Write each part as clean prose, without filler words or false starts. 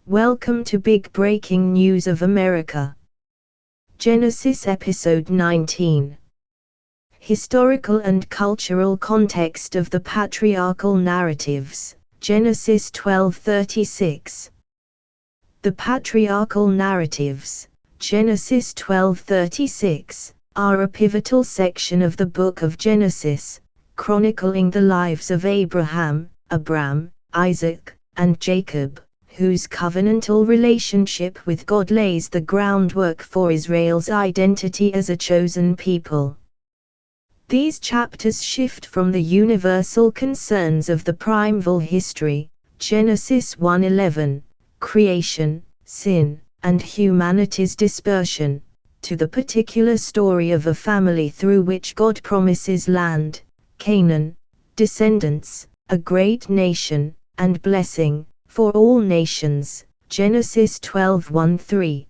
Welcome to Big Breaking News of America. Genesis Episode 19. Historical and cultural context of the patriarchal narratives, Genesis 12:36. The patriarchal narratives, Genesis 12:36, are a pivotal section of the book of Genesis, chronicling the lives of Abraham, Abram, Isaac, and Jacob, whose covenantal relationship with God lays the groundwork for Israel's identity as a chosen people. These chapters shift from the universal concerns of the primeval history, Genesis 1:11, creation, sin, and humanity's dispersion, to the particular story of a family through which God promises land, Canaan, descendants, a great nation, and blessing for all nations, Genesis 12:1-3.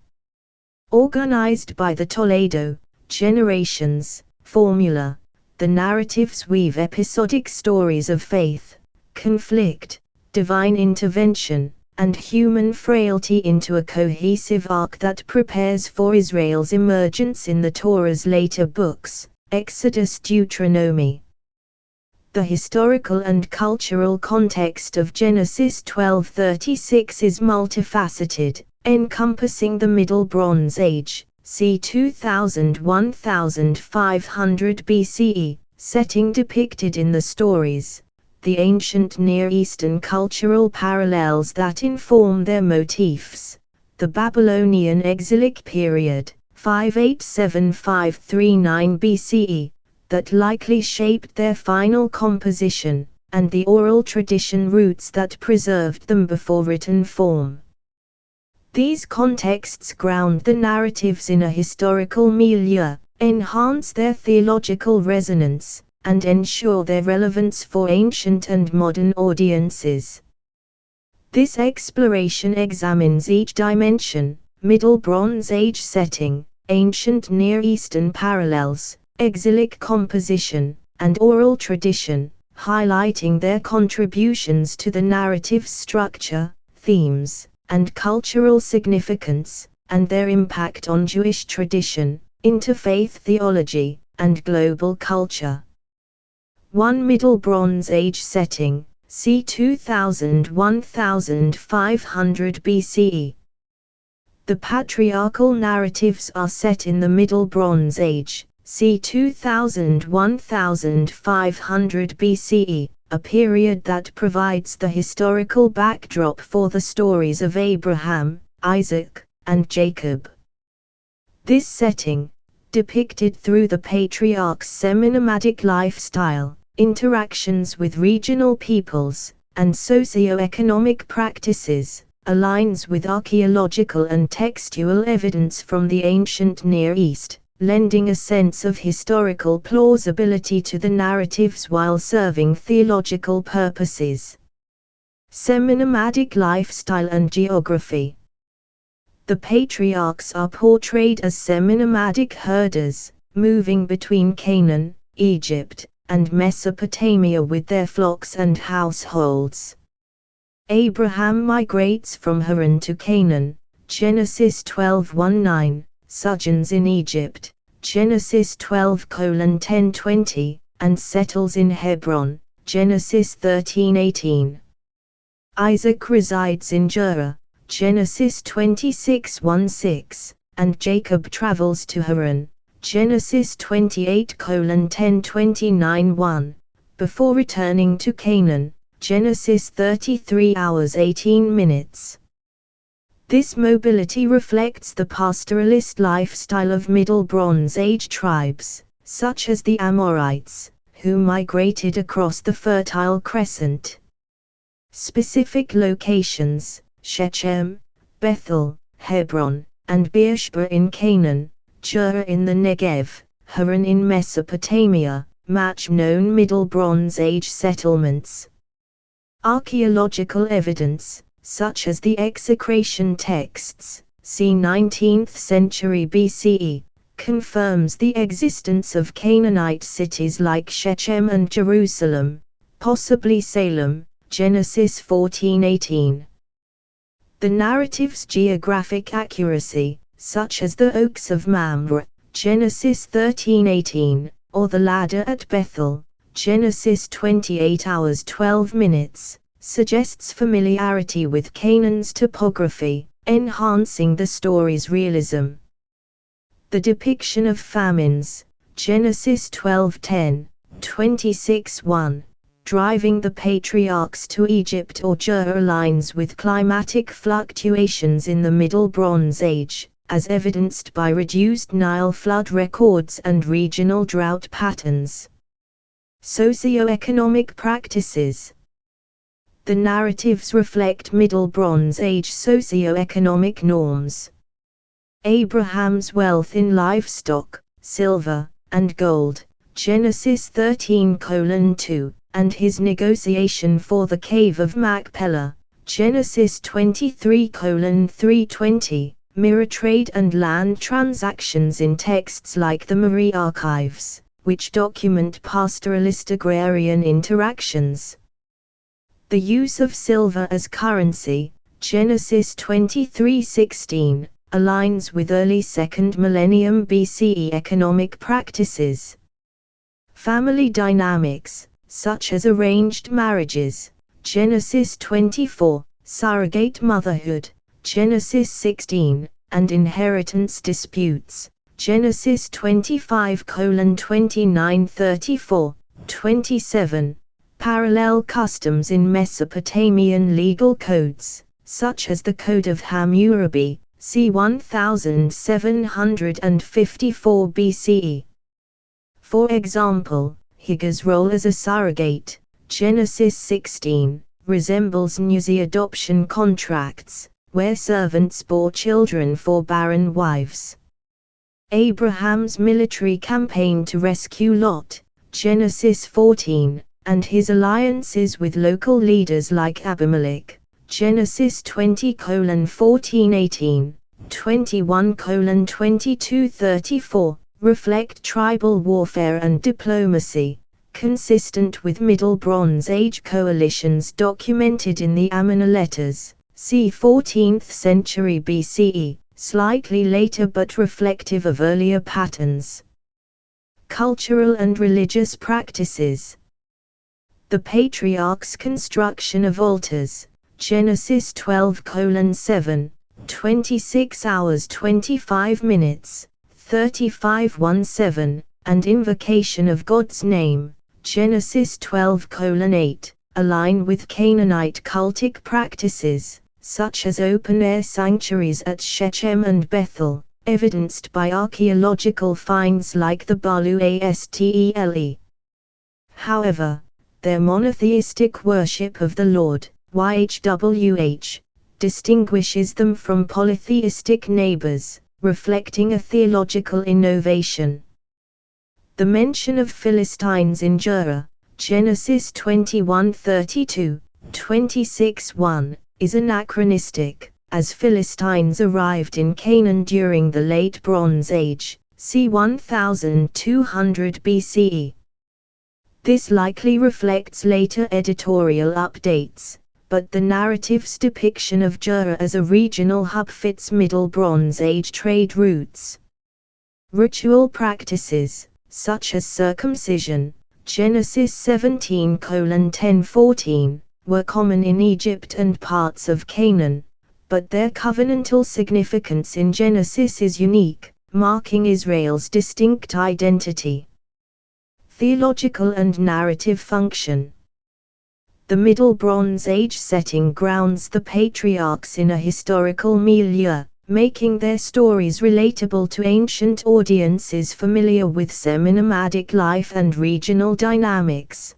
Organized by the Toledo Generations formula, the narratives weave episodic stories of faith, conflict, divine intervention, and human frailty into a cohesive arc that prepares for Israel's emergence in the Torah's later books, Exodus, Deuteronomy. The historical and cultural context of Genesis 12:36 is multifaceted, encompassing the Middle Bronze Age, c. 2000–1500 BCE, setting depicted in the stories, the ancient Near Eastern cultural parallels that inform their motifs, the Babylonian exilic period, 587–539 BCE, that likely shaped their final composition, and the oral tradition roots that preserved them before written form. These contexts ground the narratives in a historical milieu, enhance their theological resonance, and ensure their relevance for ancient and modern audiences. This exploration examines each dimension: Middle Bronze Age setting, ancient Near Eastern parallels, exilic composition, and oral tradition, highlighting their contributions to the narrative's structure, themes, and cultural significance, and their impact on Jewish tradition, interfaith theology, and global culture. 1 Middle Bronze Age setting, c. 2000–1500 BCE. The patriarchal narratives are set in the Middle Bronze Age, c. 2000–1500 BCE, a period that provides the historical backdrop for the stories of Abraham, Isaac, and Jacob. This setting, depicted through the patriarchs' semi-nomadic lifestyle, interactions with regional peoples, and socio-economic practices, aligns with archaeological and textual evidence from the ancient Near East, lending a sense of historical plausibility to the narratives while serving theological purposes. Semi-nomadic lifestyle and geography. The patriarchs are portrayed as semi-nomadic herders, moving between Canaan, Egypt, and Mesopotamia with their flocks and households. Abraham migrates from Haran to Canaan, Genesis 12:1-9, sojourns in Egypt, Genesis 12:10-20, and settles in Hebron, Genesis 13:18. Isaac resides in Gerar, Genesis 26:1-6, and Jacob travels to Haran, Genesis 28:10-29-1, before returning to Canaan, Genesis 33:18. This mobility reflects the pastoralist lifestyle of Middle Bronze Age tribes, such as the Amorites, who migrated across the Fertile Crescent. Specific locations: Shechem, Bethel, Hebron, and Beersheba in Canaan, Gerar in the Negev, Haran in Mesopotamia, match known Middle Bronze Age settlements. Archaeological evidence, such as the execration texts, c. 19th century BCE, confirms the existence of Canaanite cities like Shechem and Jerusalem, possibly Salem, Genesis 14:18. The narrative's geographic accuracy, such as the oaks of Mamre, Genesis 13:18, or the ladder at Bethel, Genesis 28 hours 12 minutes, suggests familiarity with Canaan's topography, enhancing the story's realism. The depiction of famines, Genesis 12:10, 26:1, driving the patriarchs to Egypt or Ur aligns with climatic fluctuations in the Middle Bronze Age, as evidenced by reduced Nile flood records and regional drought patterns. Socioeconomic practices. The narratives reflect Middle Bronze Age socioeconomic norms. Abraham's wealth in livestock, silver, and gold, Genesis 13:2, and his negotiation for the cave of Machpelah, Genesis 23:320, mirror trade and land transactions in texts like the Marie Archives, which document pastoralist agrarian interactions. The use of silver as currency, Genesis 23:16, aligns with early 2nd millennium BCE economic practices. Family dynamics, such as arranged marriages, Genesis 24, surrogate motherhood, Genesis 16, and inheritance disputes, Genesis 25:29-34, 27, parallel customs in Mesopotamian legal codes, such as the Code of Hammurabi, c. 1754 BCE. For example, Hagar's role as a surrogate, Genesis 16, resembles Nuzi adoption contracts, where servants bore children for barren wives. Abraham's military campaign to rescue Lot, Genesis 14, and his alliances with local leaders like Abimelech, Genesis 20:14-18, 21:22-34, reflect tribal warfare and diplomacy, consistent with Middle Bronze Age coalitions documented in the Amarna letters, c. 14th century BCE, slightly later but reflective of earlier patterns. Cultural and religious practices. The patriarch's construction of altars, Genesis 12:7, 26 hours 25 minutes, 35:17, and invocation of God's name, Genesis 12:8, align with Canaanite cultic practices, such as open-air sanctuaries at Shechem and Bethel, evidenced by archaeological finds like the Balu Astle. However, their monotheistic worship of the Lord, YHWH, distinguishes them from polytheistic neighbors, reflecting a theological innovation. The mention of Philistines in Jura, Genesis 21:32, 26:1, is anachronistic, as Philistines arrived in Canaan during the Late Bronze Age, c. 1200 BCE. This likely reflects later editorial updates, but the narrative's depiction of Jura as a regional hub fits Middle Bronze Age trade routes. Ritual practices, such as circumcision, Genesis 17:10-14, were common in Egypt and parts of Canaan, but their covenantal significance in Genesis is unique, marking Israel's distinct identity. Theological and narrative function. The Middle Bronze Age setting grounds the patriarchs in a historical milieu, making their stories relatable to ancient audiences familiar with semi-nomadic life and regional dynamics.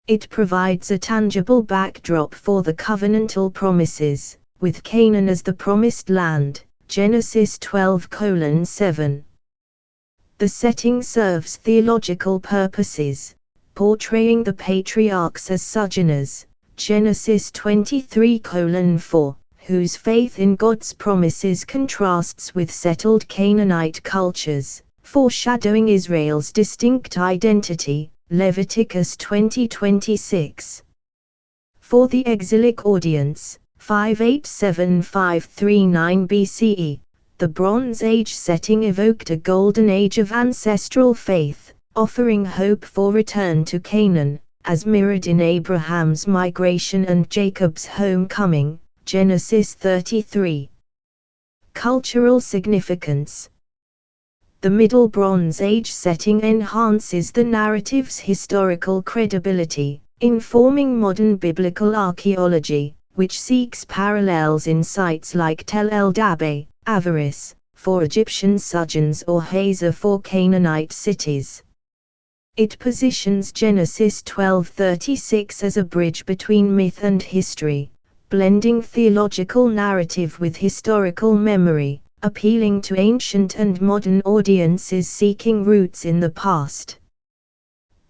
It provides a tangible backdrop for the covenantal promises, with Canaan as the promised land, Genesis 12:7. The setting serves theological purposes, portraying the patriarchs as sojourners, Genesis 23:4, whose faith in God's promises contrasts with settled Canaanite cultures, foreshadowing Israel's distinct identity, Leviticus 20:26. For the exilic audience, 587–539 BCE. The Bronze Age setting evoked a golden age of ancestral faith, offering hope for return to Canaan, as mirrored in Abraham's migration and Jacob's homecoming, Genesis 33. Cultural significance. The Middle Bronze Age setting enhances the narrative's historical credibility, informing modern biblical archaeology, which seeks parallels in sites like Tel el-Dabeh, Avaris, for Egyptian Suggens or Hazor for Canaanite cities. It positions Genesis 12:36 as a bridge between myth and history, blending theological narrative with historical memory, appealing to ancient and modern audiences seeking roots in the past.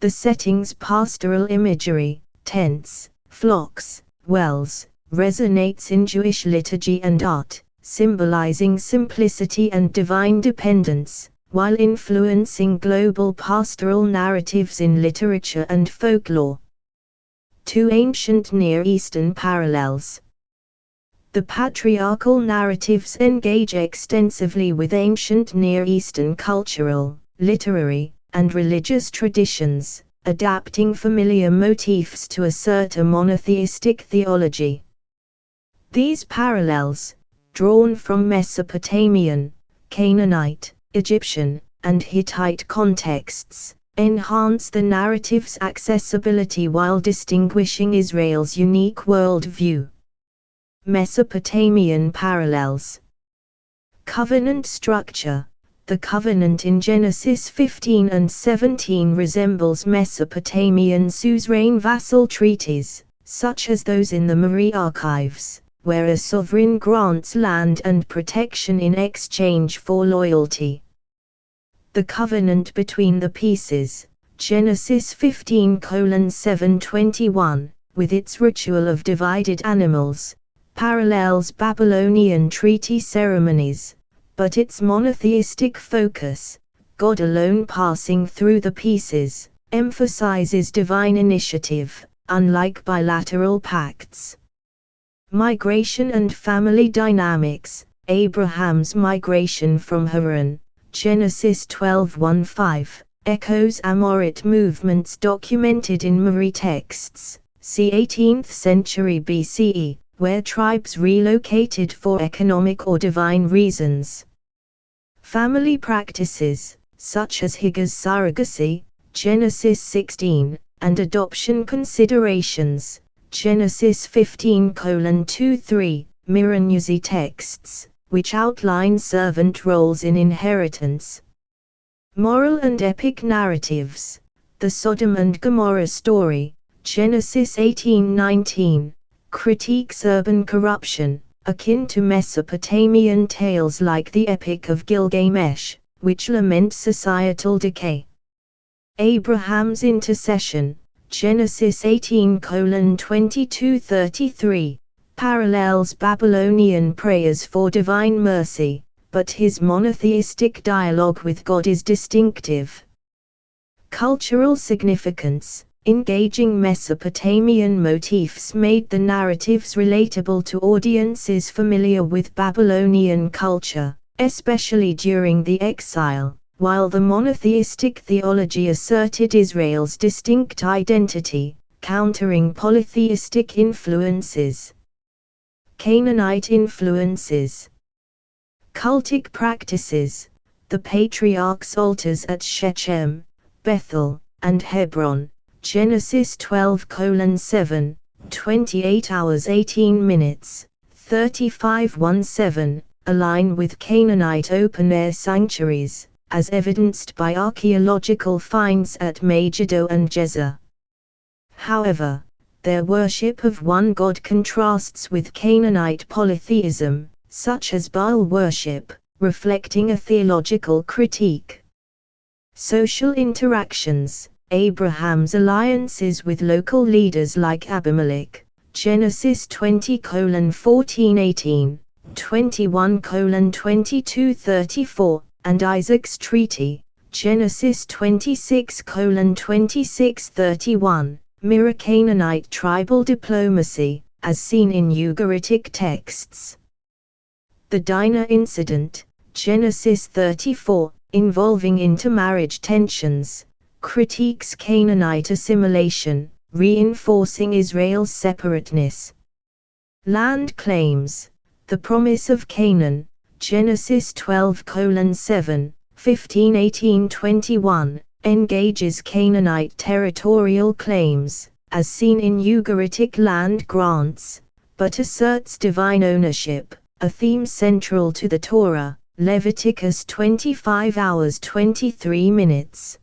The setting's pastoral imagery, tents, flocks, wells, resonates in Jewish liturgy and art, symbolizing simplicity and divine dependence, while influencing global pastoral narratives in literature and folklore. Two ancient Near Eastern parallels. The patriarchal narratives engage extensively with ancient Near Eastern cultural, literary, and religious traditions, adapting familiar motifs to assert a monotheistic theology. These parallels, drawn from Mesopotamian, Canaanite, Egyptian, and Hittite contexts, enhance the narrative's accessibility while distinguishing Israel's unique worldview. Mesopotamian parallels. Covenant structure. The covenant in Genesis 15 and 17 resembles Mesopotamian suzerain vassal treaties, such as those in the Mari archives, where a sovereign grants land and protection in exchange for loyalty. The covenant between the pieces, Genesis 15:7-21, with its ritual of divided animals, parallels Babylonian treaty ceremonies, but its monotheistic focus, God alone passing through the pieces, emphasizes divine initiative, unlike bilateral pacts. Migration and family dynamics. Abraham's migration from Haran, Genesis 12:1-5, echoes Amorite movements documented in Mari texts, c. 18th century BCE, where tribes relocated for economic or divine reasons. Family practices, such as Hagar's surrogacy, Genesis 16, and adoption considerations, Genesis 15:2-3, mirror Nuzi texts, which outline servant roles in inheritance. Moral and epic narratives. The Sodom and Gomorrah story, Genesis 18:19, critiques urban corruption, akin to Mesopotamian tales like the Epic of Gilgamesh, which lament societal decay. Abraham's intercession, Genesis 18:22-33, parallels Babylonian prayers for divine mercy, but his monotheistic dialogue with God is distinctive. Cultural significance. Engaging Mesopotamian motifs made the narratives relatable to audiences familiar with Babylonian culture, especially during the exile, while the monotheistic theology asserted Israel's distinct identity, countering polytheistic influences. Canaanite influences. Cultic practices. The patriarchs' altars at Shechem, Bethel, and Hebron, Genesis 12:7, 28 hours 18 minutes, 35:17, align with Canaanite open-air sanctuaries, as evidenced by archaeological finds at Megiddo and Gezer. However, their worship of one god contrasts with Canaanite polytheism, such as Baal worship, reflecting a theological critique. Social interactions. Abraham's alliances with local leaders like Abimelech, Genesis 20:14-18, 21:22-34, and Isaac's treaty, Genesis 26:26-31, mirror Canaanite tribal diplomacy, as seen in Ugaritic texts. The Dinah incident, Genesis 34, involving intermarriage tensions, critiques Canaanite assimilation, reinforcing Israel's separateness. Land claims, the promise of Canaan, Genesis 12:7, 15:18-21, engages Canaanite territorial claims, as seen in Ugaritic land grants, but asserts divine ownership, a theme central to the Torah, Leviticus 25:23.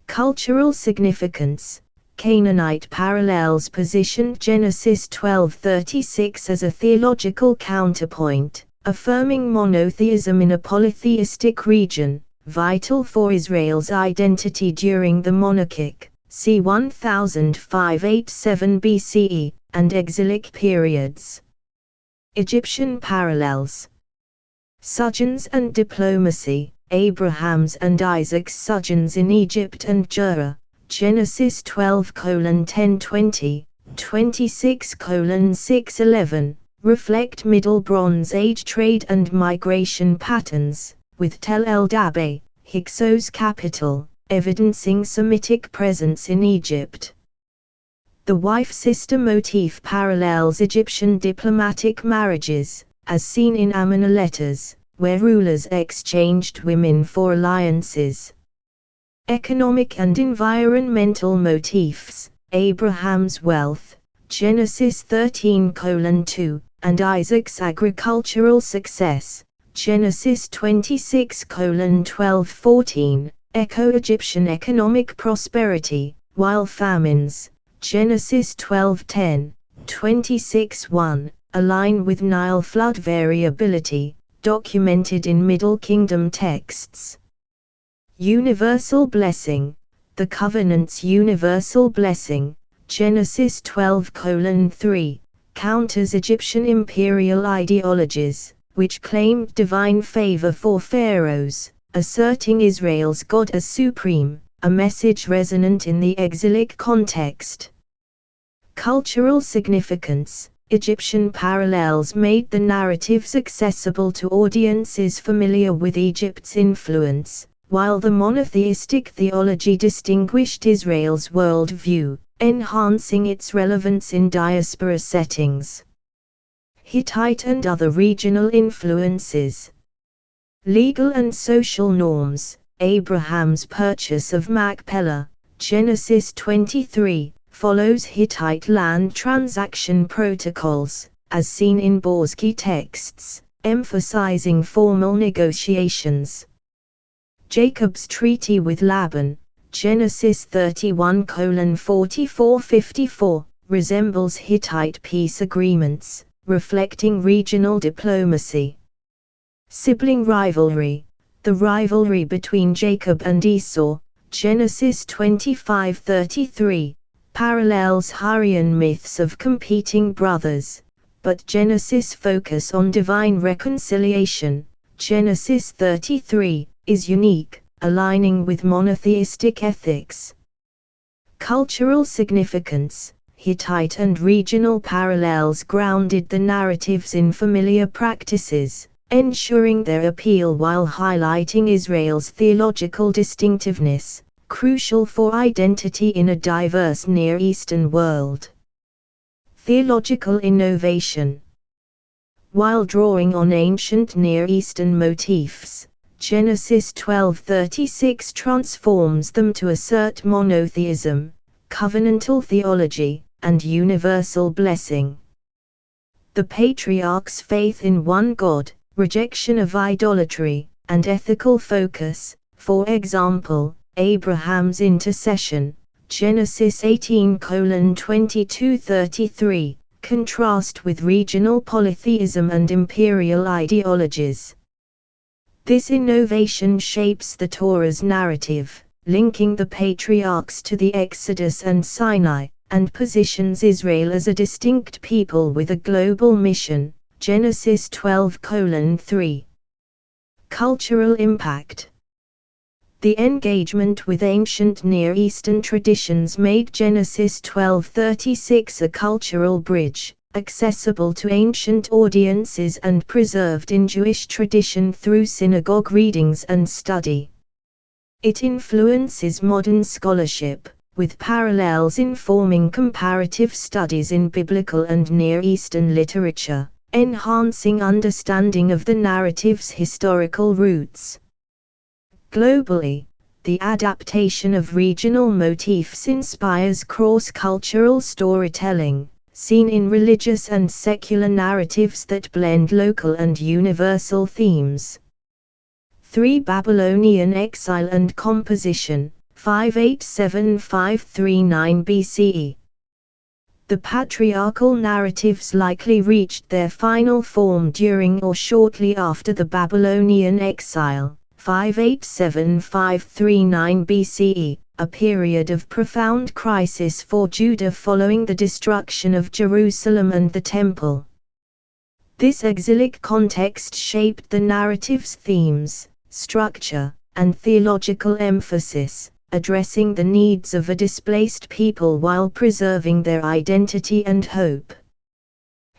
Cultural significance. Canaanite parallels positioned Genesis 12:36 as a theological counterpoint, affirming monotheism in a polytheistic region, vital for Israel's identity during the monarchic, c. 1587 BCE, and exilic periods. Egyptian parallels. Sojourns and diplomacy. Abraham's and Isaac's sojourns in Egypt and Gerar, Genesis 12:10-20, 26:6-11, reflect Middle Bronze Age trade and migration patterns, with Tel el-Dabeh, Hyksos' capital, evidencing Semitic presence in Egypt. The wife-sister motif parallels Egyptian diplomatic marriages, as seen in Amanna letters, where rulers exchanged women for alliances. Economic and environmental motifs. Abraham's wealth, Genesis 13:2, and Isaac's agricultural success, Genesis 26:12-14, echo Egyptian economic prosperity, while famines, Genesis 12:10, 26:1, align with Nile flood variability, documented in Middle Kingdom texts. Universal blessing. The covenant's universal blessing, Genesis 12:3, counters Egyptian imperial ideologies, which claimed divine favor for pharaohs, asserting Israel's God as supreme, a message resonant in the exilic context. Cultural significance. Egyptian parallels made the narratives accessible to audiences familiar with Egypt's influence, while the monotheistic theology distinguished Israel's worldview, enhancing its relevance in diaspora settings. Hittite and other regional influences. Legal and social norms. Abraham's purchase of Machpelah, Genesis 23, follows Hittite land transaction protocols, as seen in Borsky texts, emphasizing formal negotiations. Jacob's treaty with Laban, Genesis 31:44-54, resembles Hittite peace agreements, reflecting regional diplomacy. Sibling rivalry. The rivalry between Jacob and Esau, Genesis 25:33, parallels Hurrian myths of competing brothers, but Genesis' focus on divine reconciliation, Genesis 33, is unique, aligning with monotheistic ethics. Cultural significance. Hittite and regional parallels grounded the narratives in familiar practices, ensuring their appeal while highlighting Israel's theological distinctiveness, crucial for identity in a diverse Near Eastern world. Theological innovation. While drawing on ancient Near Eastern motifs, Genesis 12:36 transforms them to assert monotheism, covenantal theology, and universal blessing. The patriarchs' faith in one God, rejection of idolatry, and ethical focus, for example, Abraham's intercession, Genesis 18:22-33, contrast with regional polytheism and imperial ideologies. This innovation shapes the Torah's narrative, linking the patriarchs to the Exodus and Sinai, and positions Israel as a distinct people with a global mission, Genesis 12:3. Cultural impact. The engagement with ancient Near Eastern traditions made Genesis 12:36 a cultural bridge, accessible to ancient audiences and preserved in Jewish tradition through synagogue readings and study. It influences modern scholarship, with parallels informing comparative studies in biblical and Near Eastern literature, enhancing understanding of the narrative's historical roots. Globally, the adaptation of regional motifs inspires cross-cultural storytelling, seen in religious and secular narratives that blend local and universal themes. 3. Babylonian exile and composition, 587–539 BCE. The patriarchal narratives likely reached their final form during or shortly after the Babylonian exile, 587–539 BCE, a period of profound crisis for Judah following the destruction of Jerusalem and the Temple. This exilic context shaped the narrative's themes, structure, and theological emphasis, addressing the needs of a displaced people while preserving their identity and hope.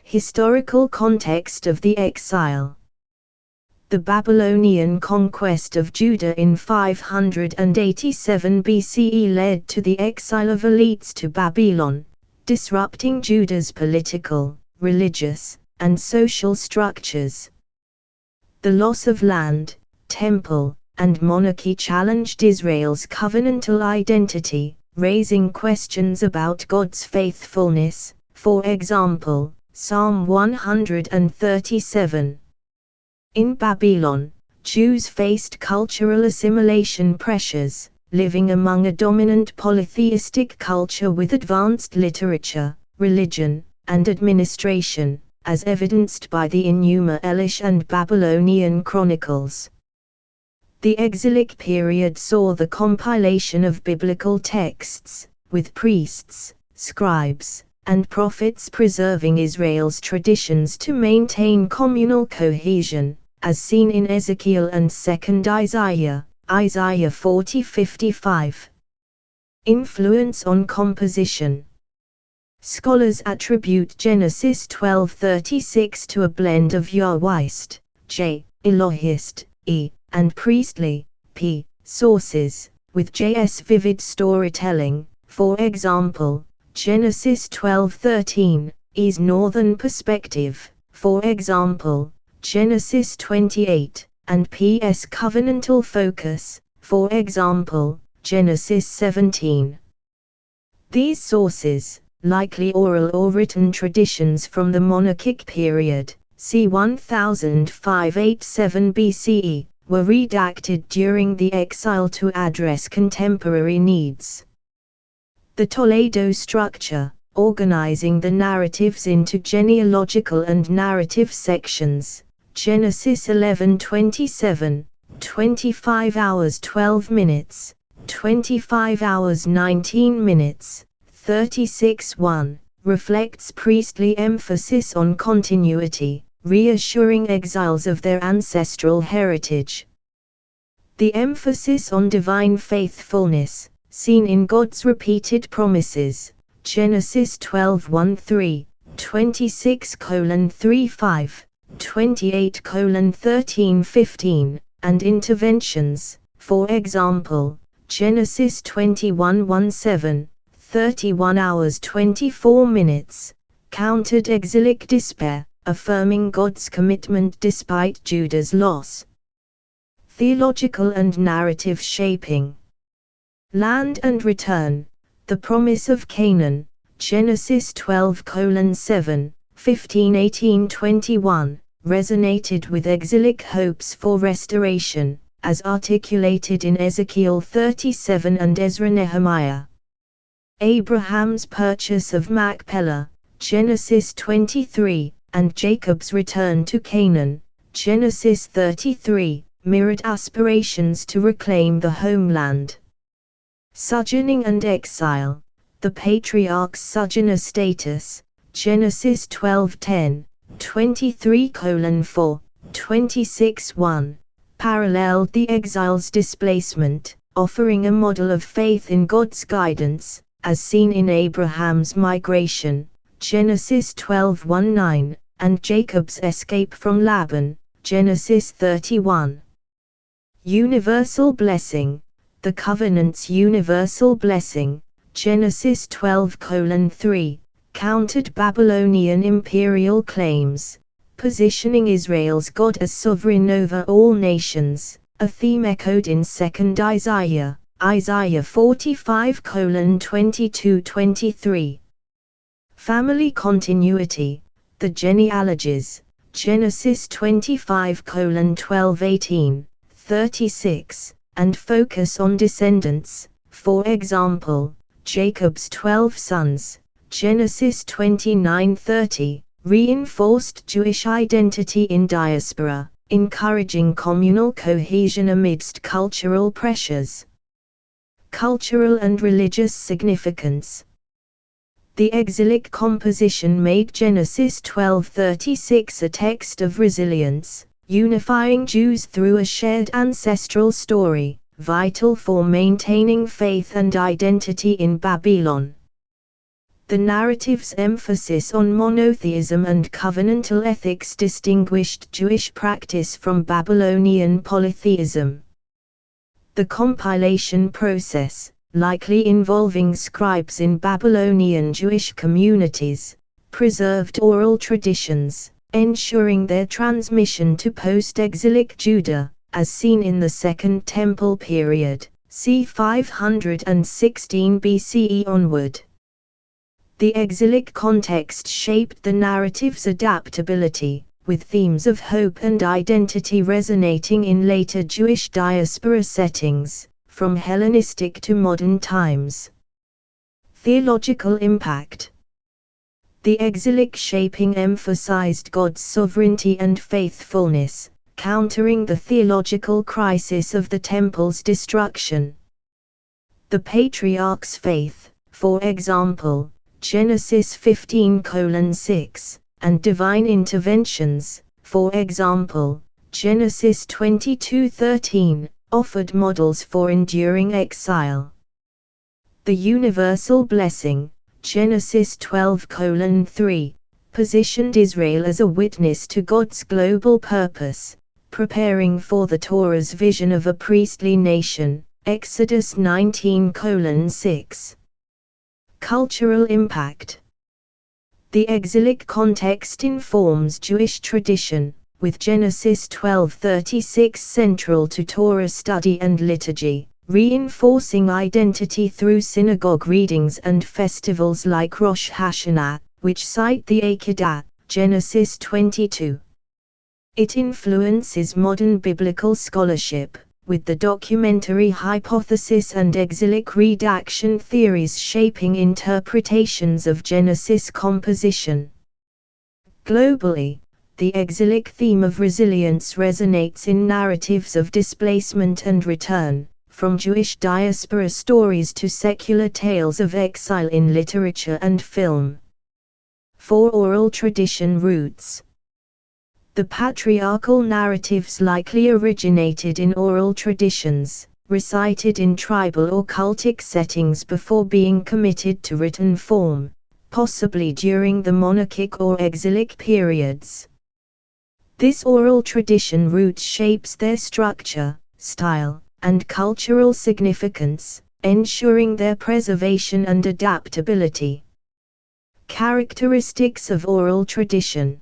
Historical context of the exile. The Babylonian conquest of Judah in 587 BCE led to the exile of elites to Babylon, disrupting Judah's political, religious, and social structures. The loss of land, temple, and monarchy challenged Israel's covenantal identity, raising questions about God's faithfulness, for example, Psalm 137. In Babylon, Jews faced cultural assimilation pressures, living among a dominant polytheistic culture with advanced literature, religion, and administration, as evidenced by the Enuma Elish and Babylonian chronicles. The exilic period saw the compilation of biblical texts, with priests, scribes, and prophets preserving Israel's traditions to maintain communal cohesion, as seen in Ezekiel and 2 Isaiah, Isaiah 40:55. Influence on composition. Scholars attribute Genesis 12:36 to a blend of Yahwist, J, Elohist, E, and priestly, P, sources, with J.'s vivid storytelling, for example, Genesis 12:13, E's northern perspective, for example, Genesis 28, and P.'s covenantal focus, for example, Genesis 17. These sources, likely oral or written traditions from the monarchic period, c. 1587 BCE, were redacted during the exile to address contemporary needs. The Toledo structure, organizing the narratives into genealogical and narrative sections, Genesis 11:27, 25 hours 12 minutes, 25 hours 19 minutes, 36:1, reflects priestly emphasis on continuity, reassuring exiles of their ancestral heritage. The emphasis on divine faithfulness, seen in God's repeated promises, Genesis 12:1-3, 26:3-5, 28:13-15, and interventions, for example, Genesis 21:17, 31 hours 24 minutes, countered exilic despair, affirming God's commitment despite Judah's loss. Theological and narrative shaping. Land and return. The promise of Canaan, Genesis 12:7, 15-18-21, resonated with exilic hopes for restoration, as articulated in Ezekiel 37 and Ezra Nehemiah. Abraham's purchase of Machpelah, Genesis 23, and Jacob's return to Canaan, Genesis 33, mirrored aspirations to reclaim the homeland. Sojourning and exile. The patriarch's sojourner status, Genesis 12:10, 23:4, 26:1, paralleled the exile's displacement, offering a model of faith in God's guidance, as seen in Abraham's migration, Genesis 12:1-9, and Jacob's escape from Laban, Genesis 31. Universal blessing, the covenant's universal blessing, Genesis 12:3, countered Babylonian imperial claims, positioning Israel's God as sovereign over all nations, a theme echoed in 2nd Isaiah, Isaiah 45:22-23. Family continuity, the genealogies, Genesis 25:12-18, 36, and focus on descendants, for example, Jacob's 12 sons, Genesis 29:30, reinforced Jewish identity in diaspora, encouraging communal cohesion amidst cultural pressures. Cultural and religious significance. The exilic composition made Genesis 12:36 a text of resilience, unifying Jews through a shared ancestral story, vital for maintaining faith and identity in Babylon. The narrative's emphasis on monotheism and covenantal ethics distinguished Jewish practice from Babylonian polytheism. The compilation process, likely involving scribes in Babylonian Jewish communities, preserved oral traditions, ensuring their transmission to post-exilic Judah, as seen in the Second Temple period, c. 516 BCE onward. The exilic context shaped the narrative's adaptability, with themes of hope and identity resonating in later Jewish diaspora settings, from Hellenistic to modern times. Theological impact. The exilic shaping emphasized God's sovereignty and faithfulness, countering the theological crisis of the temple's destruction. The patriarch's faith, for example, Genesis 15:6, and divine interventions, for example, Genesis 22:13, offered models for enduring exile. The universal blessing, Genesis 12:3, positioned Israel as a witness to God's global purpose, preparing for the Torah's vision of a priestly nation, Exodus 19:6. Cultural impact. The exilic context informs Jewish tradition, with Genesis 12:36 central to Torah study and liturgy, reinforcing identity through synagogue readings and festivals like Rosh Hashanah, which cite the Akedah, Genesis 22. It influences modern biblical scholarship, with the documentary hypothesis and exilic redaction theories shaping interpretations of Genesis composition. Globally, the exilic theme of resilience resonates in narratives of displacement and return, from Jewish diaspora stories to secular tales of exile in literature and film. 4 Oral tradition roots. The patriarchal narratives likely originated in oral traditions, recited in tribal or cultic settings before being committed to written form, possibly during the monarchic or exilic periods. This oral tradition root shapes their structure, style, and cultural significance, ensuring their preservation and adaptability. Characteristics of oral tradition.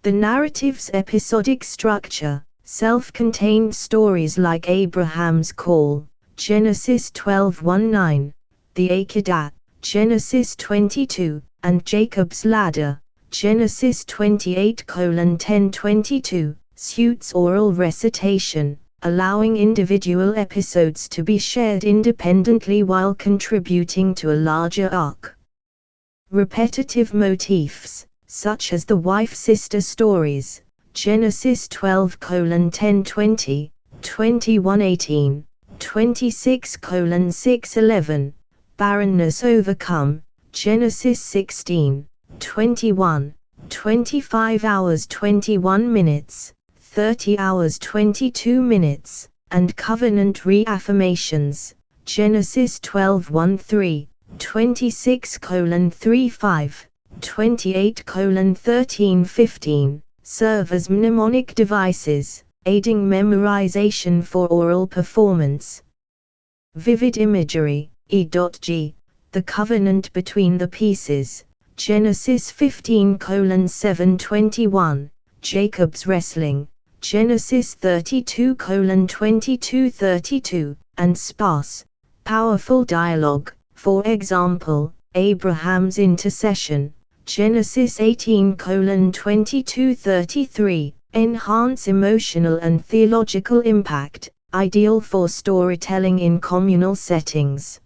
The narrative's episodic structure, self-contained stories like Abraham's call, Genesis 12:9, the Akedah, Genesis 22, and Jacob's ladder, Genesis 28:10-22, suits oral recitation, allowing individual episodes to be shared independently while contributing to a larger arc. Repetitive motifs, such as the wife-sister stories, Genesis 12:10-20, 21:18, 26:6-11, barrenness overcome, Genesis 16:21, 25 hours 21 minutes, 30 hours 22 minutes, and covenant reaffirmations, Genesis 12:1-3, 26:35, 28:13-15, serve as mnemonic devices, aiding memorization for oral performance. Vivid imagery, E.G., the covenant between the pieces, Genesis 15:7-21, Jacob's wrestling, Genesis 32:22-32, and sparse, powerful dialogue, for example, Abraham's intercession, Genesis 18:22-33, enhance emotional and theological impact, ideal for storytelling in communal settings.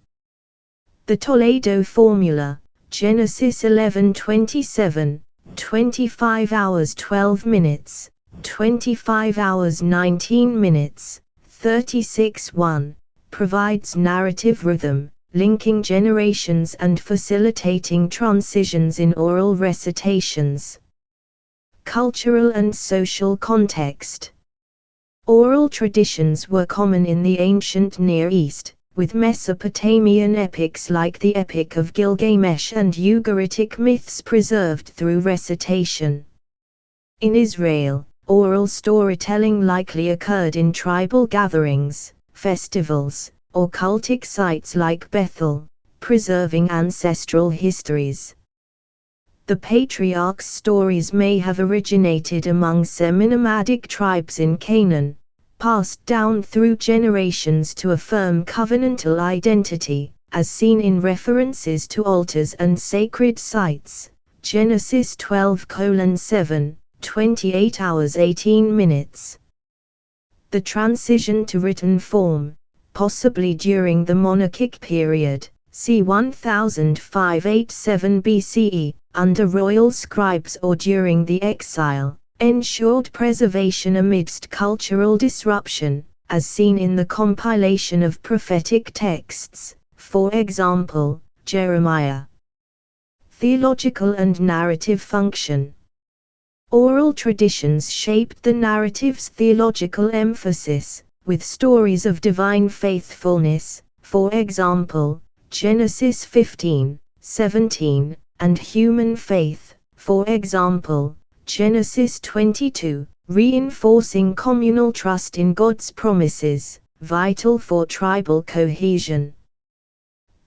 The Toledo Formula, Genesis 11:27, 25 hours 12 minutes, 25 hours 19 minutes, 36:1, provides narrative rhythm, linking generations and facilitating transitions in oral recitations. Cultural and social context. Oral traditions were common in the ancient Near East, with Mesopotamian epics like the Epic of Gilgamesh and Ugaritic myths preserved through recitation. In Israel, oral storytelling likely occurred in tribal gatherings, festivals, or cultic sites like Bethel, preserving ancestral histories. The patriarchs' stories may have originated among semi-nomadic tribes in Canaan, passed down through generations to affirm covenantal identity, as seen in references to altars and sacred sites, Genesis 12:7, 28 hours 18 minutes. The transition to written form, possibly during the monarchic period, c. 1587 BCE, under royal scribes or during the exile, ensured preservation amidst cultural disruption, as seen in the compilation of prophetic texts, for example, Jeremiah. Theological and narrative function. Oral traditions shaped the narrative's theological emphasis, with stories of divine faithfulness, for example, Genesis 15:17, and human faith, for example, Genesis 22, reinforcing communal trust in God's promises, vital for tribal cohesion.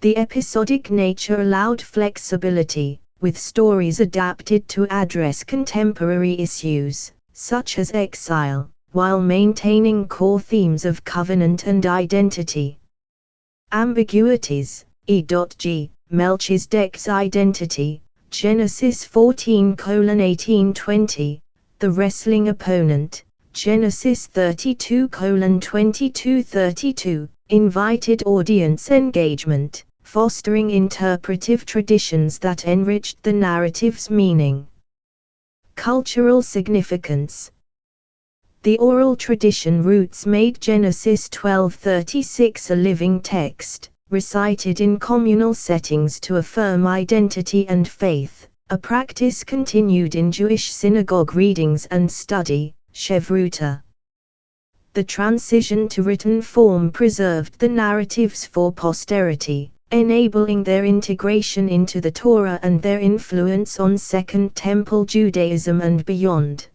The episodic nature allowed flexibility, with stories adapted to address contemporary issues, such as exile, while maintaining core themes of covenant and identity. Ambiguities, E.G., Melchizedek's identity, Genesis 14:18-20, the wrestling opponent, Genesis 32:22-32, invited audience engagement, fostering interpretive traditions that enriched the narrative's meaning. Cultural significance. The oral tradition roots made Genesis 12:36 a living text, recited in communal settings to affirm identity and faith, a practice continued in Jewish synagogue readings and study, Shevruta. The transition to written form preserved the narratives for posterity, enabling their integration into the Torah and their influence on Second Temple Judaism and beyond.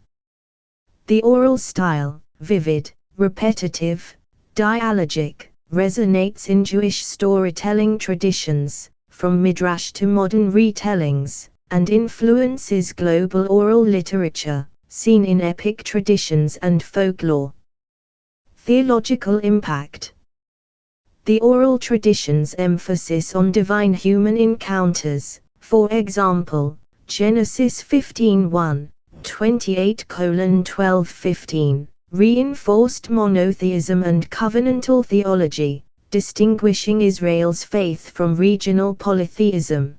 The oral style, vivid, repetitive, dialogic, resonates in Jewish storytelling traditions, from midrash to modern retellings, and influences global oral literature, seen in epic traditions and folklore. Theological impact. The oral tradition's emphasis on divine human encounters, for example, Genesis 15:1, 28:12-15, reinforced monotheism and covenantal theology, distinguishing Israel's faith from regional polytheism.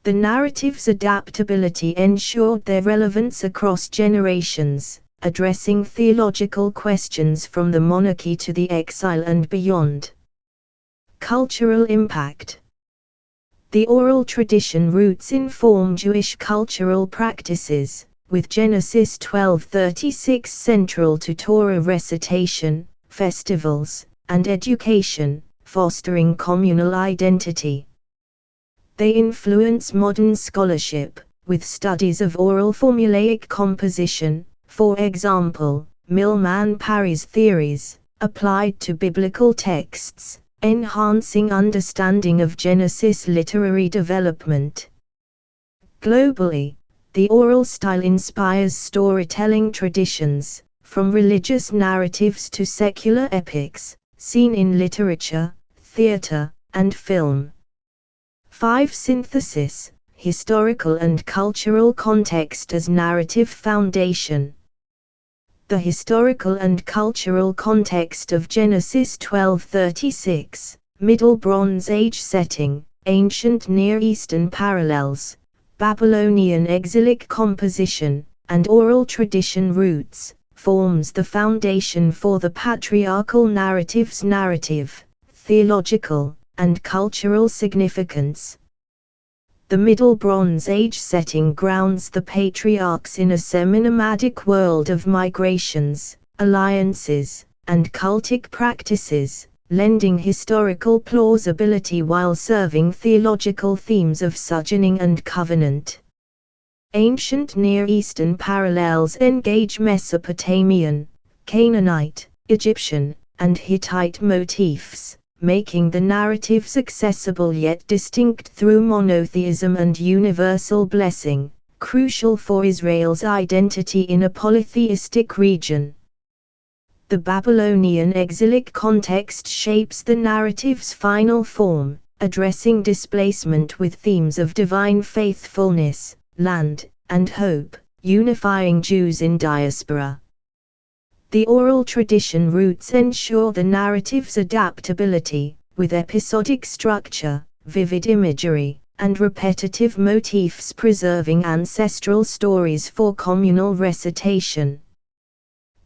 The narrative's adaptability ensured their relevance across generations, addressing theological questions from the monarchy to the exile and beyond. Cultural impact. The oral tradition roots inform Jewish cultural practices, with Genesis 12:36 central to Torah recitation, festivals, and education, fostering communal identity. They influence modern scholarship, with studies of oral formulaic composition, for example, Millman Parry's theories, applied to biblical texts, enhancing understanding of Genesis literary development. Globally, the oral style inspires storytelling traditions, from religious narratives to secular epics, seen in literature, theater, and film. 5. Synthesis, historical and cultural context as narrative foundation. The historical and cultural context of Genesis 12:36, Middle Bronze Age setting, ancient Near Eastern parallels, Babylonian exilic composition, and oral tradition roots, forms the foundation for the patriarchal narrative's narrative, theological, and cultural significance. The Middle Bronze Age setting grounds the patriarchs in a semi-nomadic world of migrations, alliances, and cultic practices, lending historical plausibility while serving theological themes of sojourning and covenant. Ancient Near Eastern parallels engage Mesopotamian, Canaanite, Egyptian, and Hittite motifs, making the narratives accessible yet distinct through monotheism and universal blessing, crucial for Israel's identity in a polytheistic region. The Babylonian exilic context shapes the narrative's final form, addressing displacement with themes of divine faithfulness, land, and hope, unifying Jews in diaspora. The oral tradition roots ensure the narrative's adaptability, with episodic structure, vivid imagery, and repetitive motifs preserving ancestral stories for communal recitation.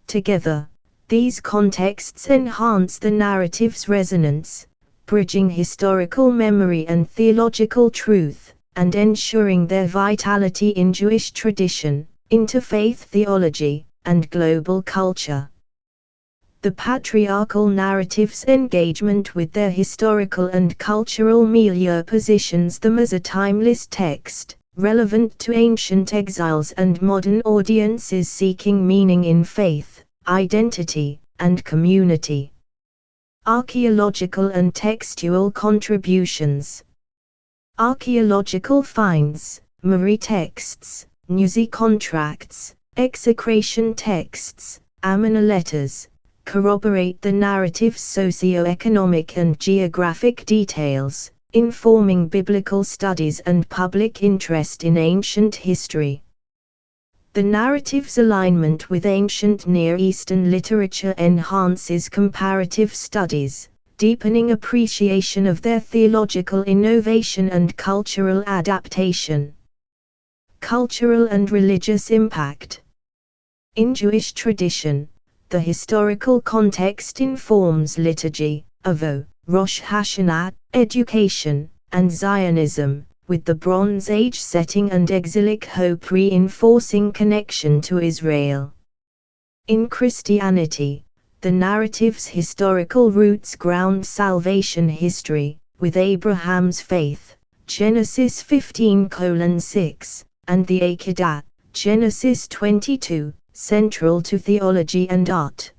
Together, these contexts enhance the narrative's resonance, bridging historical memory and theological truth, and ensuring their vitality in Jewish tradition, interfaith theology, and global culture. The patriarchal narrative's engagement with their historical and cultural milieu positions them as a timeless text, relevant to ancient exiles and modern audiences seeking meaning in faith, identity, and community. Archaeological and textual contributions. Archaeological finds, Mari texts, Nuzi contracts, execration texts, Amana letters, corroborate the narrative's socio-economic and geographic details, informing biblical studies and public interest in ancient history. The narrative's alignment with ancient Near Eastern literature enhances comparative studies, deepening appreciation of their theological innovation and cultural adaptation. Cultural and religious impact. In Jewish tradition, the historical context informs liturgy, Avo, Rosh Hashanah, education, and Zionism, with the Bronze Age setting and exilic hope reinforcing connection to Israel. In Christianity, the narrative's historical roots ground salvation history, with Abraham's faith, Genesis 15:6, and the Akedah, Genesis 22, central to theology and art.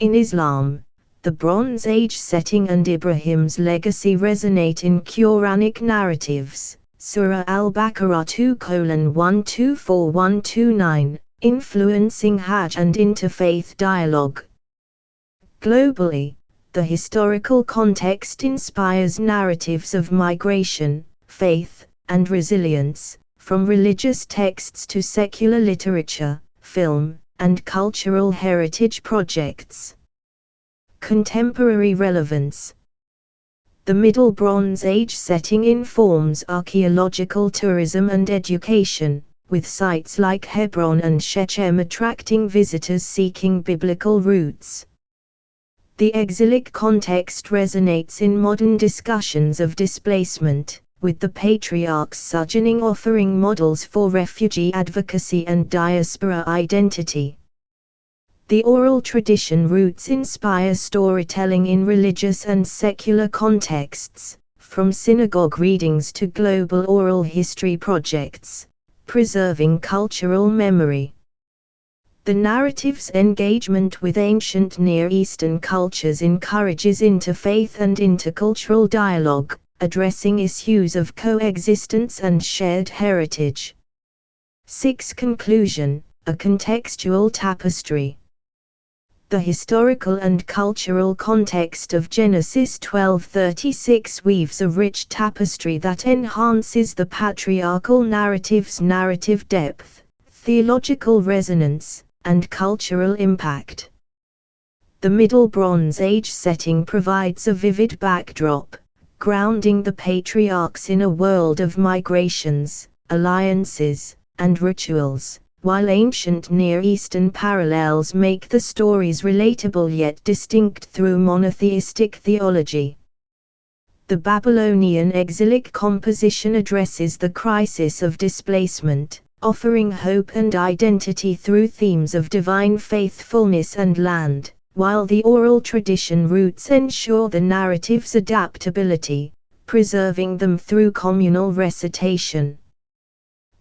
In Islam, the Bronze Age setting and Ibrahim's legacy resonate in Quranic narratives, Surah Al-Baqarah 2:124-129, influencing Hajj and interfaith dialogue. Globally, the historical context inspires narratives of migration, faith, and resilience, from religious texts to secular literature, film, and cultural heritage projects. Contemporary relevance. The Middle Bronze Age setting informs archaeological tourism and education, with sites like Hebron and Shechem attracting visitors seeking biblical roots. The exilic context resonates in modern discussions of displacement, with the patriarchs sojourning offering models for refugee advocacy and diaspora identity. The oral tradition roots inspire storytelling in religious and secular contexts, from synagogue readings to global oral history projects, preserving cultural memory. The narrative's engagement with ancient Near Eastern cultures encourages interfaith and intercultural dialogue, addressing issues of coexistence and shared heritage. 6. Conclusion: a contextual tapestry. The historical and cultural context of Genesis 12:36 weaves a rich tapestry that enhances the patriarchal narrative's narrative depth, theological resonance, and cultural impact. The Middle Bronze Age setting provides a vivid backdrop, grounding the patriarchs in a world of migrations, alliances, and rituals, while ancient Near Eastern parallels make the stories relatable yet distinct through monotheistic theology. The Babylonian exilic composition addresses the crisis of displacement, offering hope and identity through themes of divine faithfulness and land, while the oral tradition roots ensure the narrative's adaptability, preserving them through communal recitation.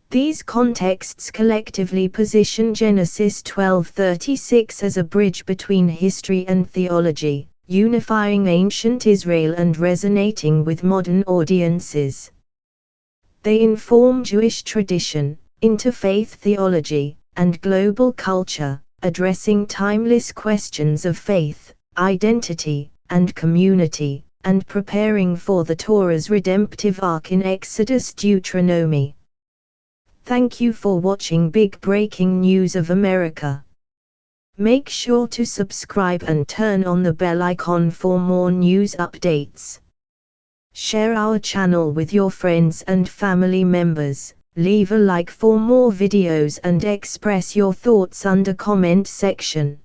These contexts collectively position Genesis 12:36 as a bridge between history and theology, unifying ancient Israel and resonating with modern audiences. They inform Jewish tradition, interfaith theology, and global culture, addressing timeless questions of faith, identity, and community, and preparing for the Torah's redemptive arc in Exodus-Deuteronomy. Thank you for watching Big Breaking News of America. Make sure to subscribe and turn on the bell icon for more news updates. Share our channel with your friends and family members. Leave a like for more videos and express your thoughts under comment section.